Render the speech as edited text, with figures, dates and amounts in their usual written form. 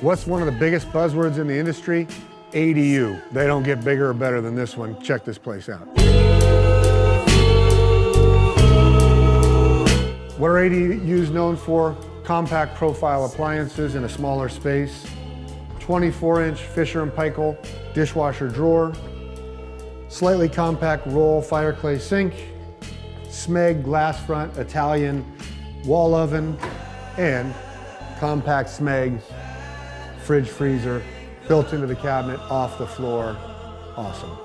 What's one of the biggest buzzwords in the industry? ADU. They don't get bigger or better than this one. Check this place out. What are ADUs known for? Compact profile appliances in a smaller space. 24-inch Fisher & Paykel dishwasher drawer. Slightly compact Rohl Fireclay sink. Smeg glass front Italian wall oven. And compact Smeg fridge freezer built into the cabinet, off the floor. Awesome.